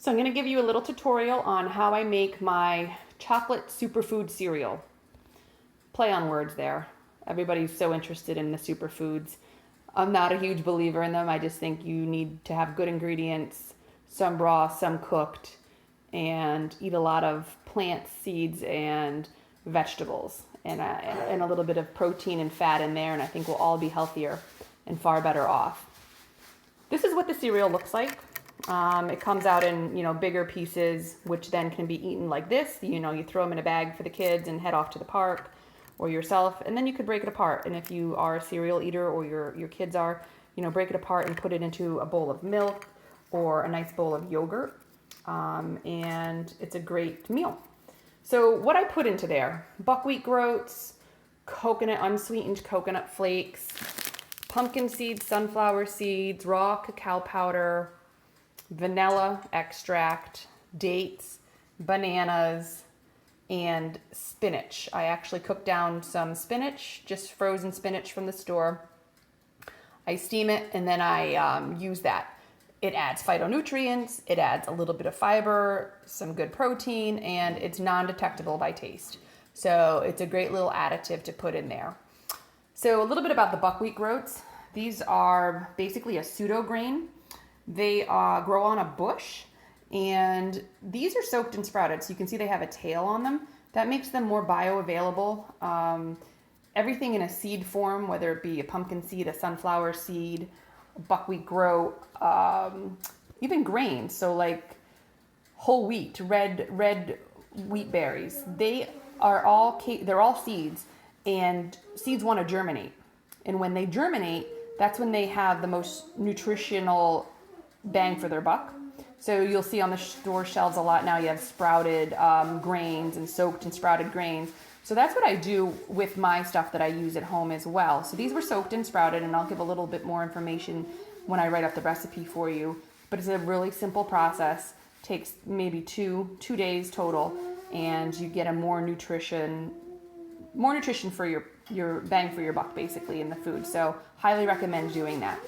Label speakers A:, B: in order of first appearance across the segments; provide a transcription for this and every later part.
A: So I'm going to give you a little tutorial on how I make my chocolate superfood cereal. Play on words there. Everybody's so interested in the superfoods. I'm not a huge believer in them. I just think you need to have good ingredients, some raw, some cooked, and eat a lot of plants, seeds, and vegetables, and a little bit of protein and fat in there, and I think we'll all be healthier and far better off. This is what the cereal looks like. It comes out in, bigger pieces, which then can be eaten like this. You throw them in a bag for the kids and head off to the park or yourself, and then you could break it apart. And if you are a cereal eater or your kids are, break it apart and put it into a bowl of milk or a nice bowl of yogurt. And it's a great meal. So what I put into there: buckwheat groats, unsweetened coconut flakes, pumpkin seeds, sunflower seeds, raw cacao powder, vanilla extract, dates, bananas, and spinach. I actually cooked down some spinach, just frozen spinach from the store. I steam it and then I use that. It adds phytonutrients, it adds a little bit of fiber, some good protein, and it's non-detectable by taste. So it's a great little additive to put in there. So a little bit about the buckwheat groats. These are basically a pseudo grain. They grow on a bush, and these are soaked and sprouted. So you can see they have a tail on them. That makes them more bioavailable. Everything in a seed form, whether it be a pumpkin seed, a sunflower seed, a buckwheat groat, even grains. So like whole wheat, red wheat berries. They're all seeds, and seeds want to germinate. And when they germinate, that's when they have the most nutritional bang for their buck. So you'll see on the store shelves a lot now, you have sprouted grains and soaked and sprouted grains. So that's what I do with my stuff that I use at home as well. So these were soaked and sprouted, and I'll give a little bit more information when I write up the recipe for you. But it's a really simple process. Takes maybe two days total, and you get a more nutrition for your bang for your buck basically in the food. So highly recommend doing that.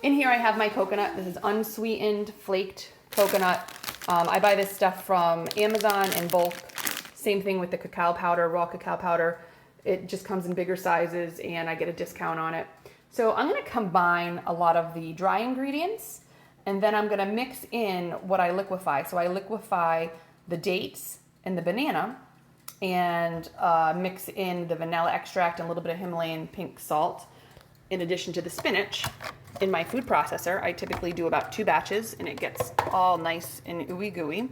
A: In here I have my coconut. This is unsweetened flaked coconut. I buy this stuff from Amazon in bulk. Same thing with the cacao powder, raw cacao powder. It just comes in bigger sizes and I get a discount on it. So I'm going to combine a lot of the dry ingredients, and then I'm going to mix in what I liquefy. So I liquefy the dates and the banana, and mix in the vanilla extract and a little bit of Himalayan pink salt, in addition to the spinach. In my food processor, I typically do about 2 batches, and it gets all nice and ooey gooey.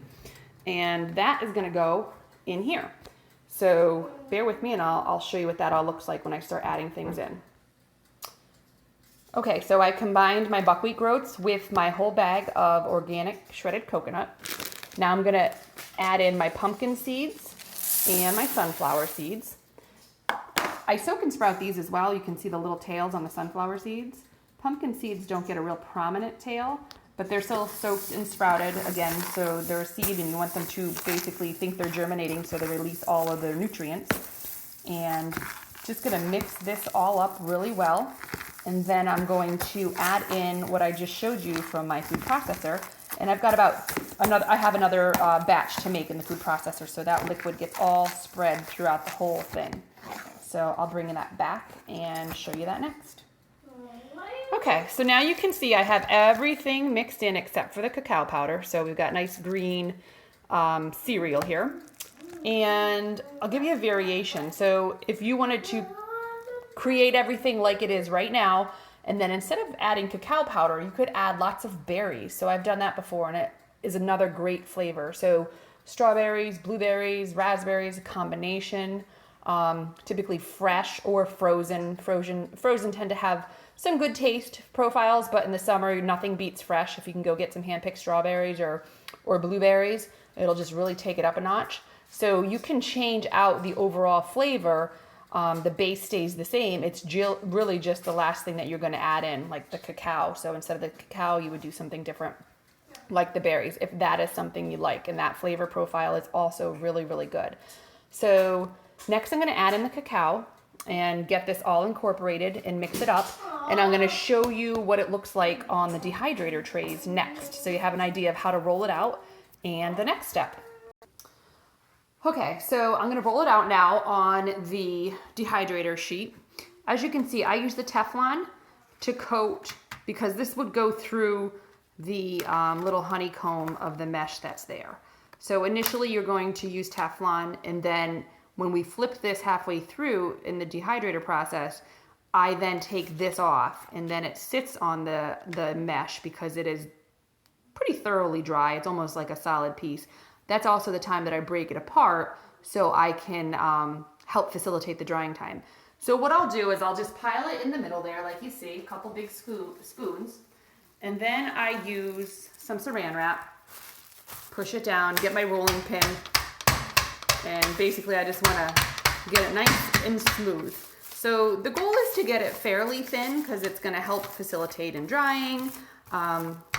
A: And that is going to go in here. So bear with me, and I'll show you what that all looks like when I start adding things in. Okay, so I combined my buckwheat groats with my whole bag of organic shredded coconut. Now I'm going to add in my pumpkin seeds and my sunflower seeds. I soak and sprout these as well. You can see the little tails on the sunflower seeds. Pumpkin seeds don't get a real prominent tail, but they're still soaked and sprouted again, so they're a seed and you want them to basically think they're germinating so they release all of their nutrients. And just gonna mix this all up really well. And then I'm going to add in what I just showed you from my food processor. And I've got I have another batch to make in the food processor, so that liquid gets all spread throughout the whole thing. So I'll bring that back and show you that next. Okay, so now you can see I have everything mixed in except for the cacao powder. So we've got nice green cereal here. And I'll give you a variation. So if you wanted to create everything like it is right now, and then instead of adding cacao powder, you could add lots of berries. So I've done that before, and it is another great flavor. So strawberries, blueberries, raspberries, a combination, typically fresh or frozen. Frozen tend to have some good taste profiles, but in the summer, nothing beats fresh. If you can go get some hand-picked strawberries or blueberries, it'll just really take it up a notch. So you can change out the overall flavor. The base stays the same. It's really just the last thing that you're going to add in, like the cacao. So instead of the cacao, you would do something different, like the berries, if that is something you like. And that flavor profile is also really, really good. So next I'm going to add in the cacao and get this all incorporated and mix it up. And I'm gonna show you what it looks like on the dehydrator trays next, so you have an idea of how to roll it out and the next step. Okay, so I'm gonna roll it out now on the dehydrator sheet. As you can see, I use the Teflon to coat because this would go through the little honeycomb of the mesh that's there. So initially you're going to use Teflon, and then when we flip this halfway through in the dehydrator process, I then take this off, and then it sits on the mesh because it is pretty thoroughly dry. It's almost like a solid piece. That's also the time that I break it apart so I can help facilitate the drying time. So what I'll do is I'll just pile it in the middle there, like you see, a couple big spoons, and then I use some saran wrap, push it down, get my rolling pin, and basically I just want to get it nice and smooth. So the goal is to get it fairly thin because it's going to help facilitate in drying.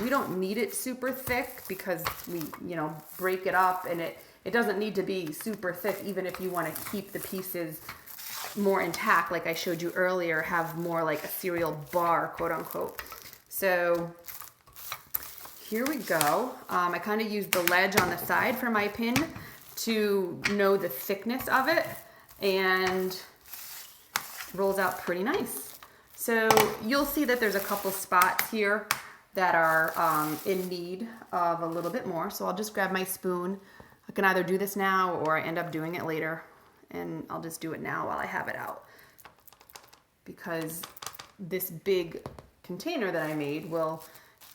A: We don't need it super thick because we, break it up, and it doesn't need to be super thick even if you want to keep the pieces more intact, like I showed you earlier, have more like a cereal bar, quote unquote. So here we go. I kind of use the ledge on the side for my pin to know the thickness of it, and rolls out pretty nice. So you'll see that there's a couple spots here that are in need of a little bit more. So I'll just grab my spoon. I can either do this now or I end up doing it later, and I'll just do it now while I have it out, because this big container that I made will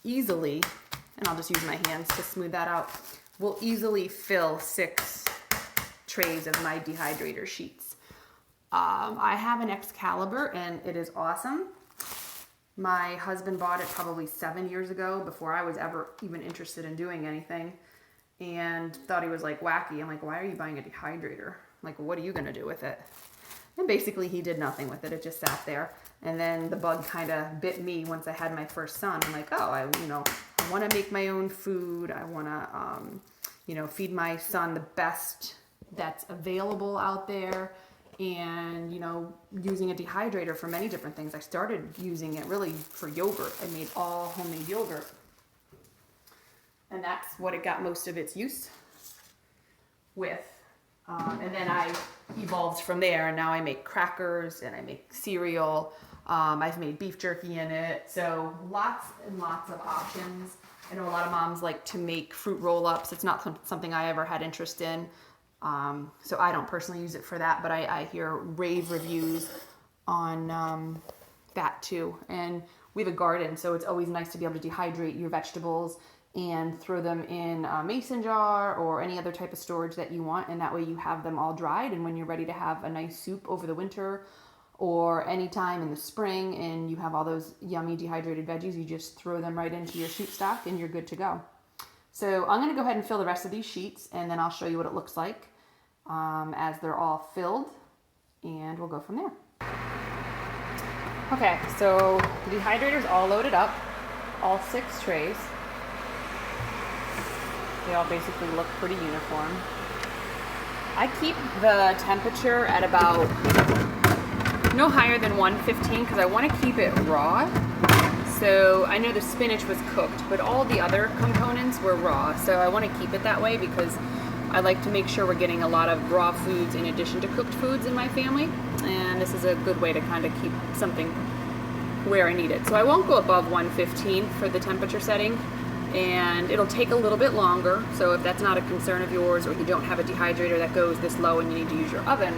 A: easily, and I'll just use my hands to smooth that out, will easily fill 6 trays of my dehydrator sheets. I have an Excalibur, and it is awesome. My husband bought it probably 7 years ago, before I was ever even interested in doing anything, and thought he was like wacky. I'm like, why are you buying a dehydrator? Like, what are you gonna do with it? And basically he did nothing with it. It just sat there. And then the bug kind of bit me once I had my first son. I'm like, oh, I want to make my own food. I want to, feed my son the best that's available out there. And, using a dehydrator for many different things. I started using it really for yogurt. I made all homemade yogurt. And that's what it got most of its use with. And then I evolved from there, and now I make crackers and I make cereal. I've made beef jerky in it. So lots and lots of options. I know a lot of moms like to make fruit roll-ups. It's not something I ever had interest in. So I don't personally use it for that, but I hear rave reviews on that too. And we have a garden, so it's always nice to be able to dehydrate your vegetables and throw them in a mason jar or any other type of storage that you want, and that way you have them all dried, and when you're ready to have a nice soup over the winter or anytime in the spring and you have all those yummy dehydrated veggies, you just throw them right into your sheet stock and you're good to go. So I'm going to go ahead and fill the rest of these sheets, and then I'll show you what it looks like as they're all filled, and we'll go from there. Okay, so the dehydrator's all loaded up, all 6 trays. They all basically look pretty uniform. I keep the temperature at about no higher than 115 because I want to keep it raw. So I know the spinach was cooked, but all the other components were raw. So I want to keep it that way because I like to make sure we're getting a lot of raw foods in addition to cooked foods in my family. And this is a good way to kind of keep something where I need it. So I won't go above 115 for the temperature setting, and it'll take a little bit longer. So if that's not a concern of yours, or you don't have a dehydrator that goes this low and you need to use your oven,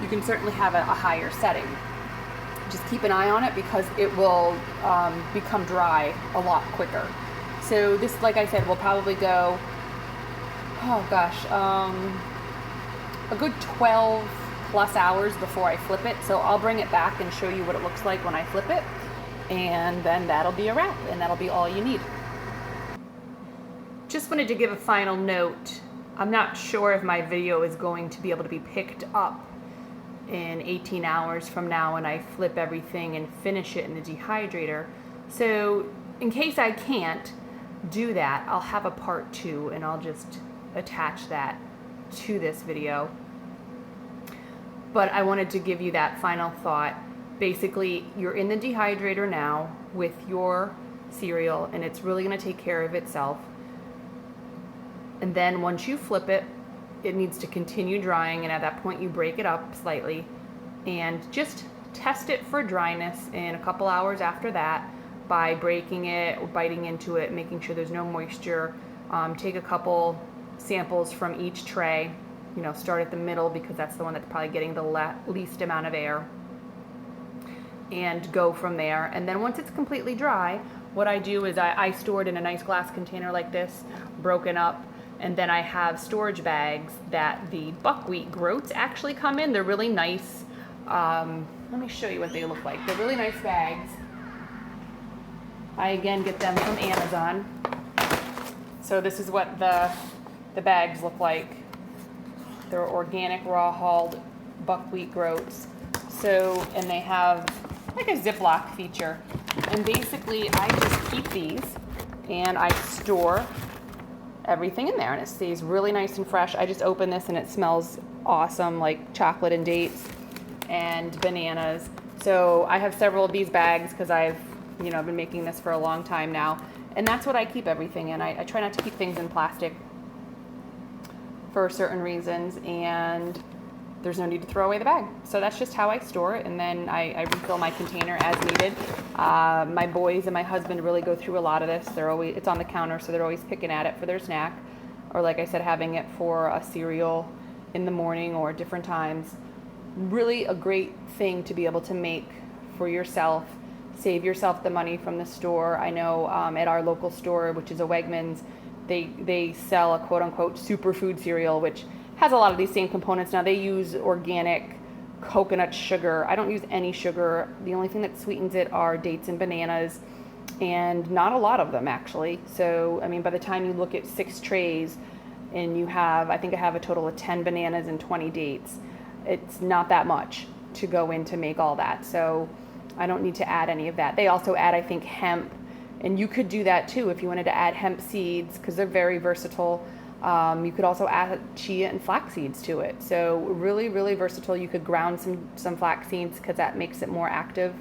A: you can certainly have a higher setting. Just keep an eye on it because it will become dry a lot quicker. So this, like I said, will probably go, a good 12 plus hours before I flip it. So I'll bring it back and show you what it looks like when I flip it, and then that'll be a wrap, and that'll be all you need. Just wanted to give a final note. I'm not sure if my video is going to be able to be picked up in 18 hours from now when I flip everything and finish it in the dehydrator. So in case I can't do that, I'll have a part 2, and I'll just attach that to this video. But I wanted to give you that final thought. basically you're in the dehydrator now with your cereal, and it's really going to take care of itself. And then once you flip it, it needs to continue drying, and at that point you break it up slightly and just test it for dryness in a couple hours after that by breaking it or biting into it, making sure there's no moisture. Take a couple samples from each tray, start at the middle because that's the one that's probably getting the least amount of air, and go from there. And then once it's completely dry, what I do is I store it in a nice glass container like this, broken up, and then I have storage bags that the buckwheat groats actually come in. They're really nice. Let me show you what they look like. They're really nice bags. I again get them from Amazon. So this is what the bags look like. They're organic raw hulled buckwheat groats. So, and they have like a Ziploc feature. And basically I just keep these and I store everything in there, and it stays really nice and fresh. I just open this and it smells awesome, like chocolate and dates and bananas. So I have several of these bags because I've been making this for a long time now, and that's what I keep everything in. I try not to keep things in plastic for certain reasons, and there's no need to throw away the bag. So that's just how I store it, and then I refill my container as needed. My boys and my husband really go through a lot of this. It's on the counter, so they're always picking at it for their snack, or like I said, having it for a cereal in the morning or different times. Really a great thing to be able to make for yourself. Save yourself the money from the store. I know at our local store, which is a Wegmans, they sell a quote-unquote superfood cereal, which has a lot of these same components. Now they use organic coconut sugar. I don't use any sugar. The only thing that sweetens it are dates and bananas, and not a lot of them actually. So I mean, by the time you look at 6 trays and you have, I think I have a total of 10 bananas and 20 dates, it's not that much to go in to make all that. So I don't need to add any of that. They also add, I think, hemp, and you could do that too if you wanted to add hemp seeds because they're very versatile. You could also add chia and flax seeds to it. So really, really versatile. You could ground some flax seeds because that makes it more active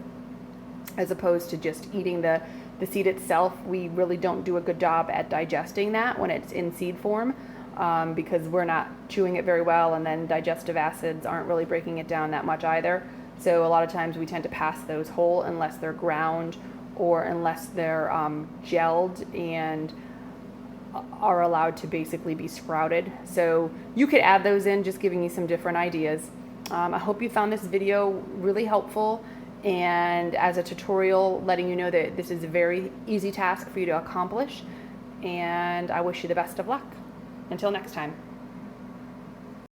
A: as opposed to just eating the seed itself. We really don't do a good job at digesting that when it's in seed form because we're not chewing it very well, and then digestive acids aren't really breaking it down that much either. So a lot of times we tend to pass those whole unless they're ground or unless they're gelled and are allowed to basically be sprouted. So you could add those in, just giving you some different ideas. I hope you found this video really helpful and as a tutorial letting you know that this is a very easy task for you to accomplish, and I wish you the best of luck. Until next time.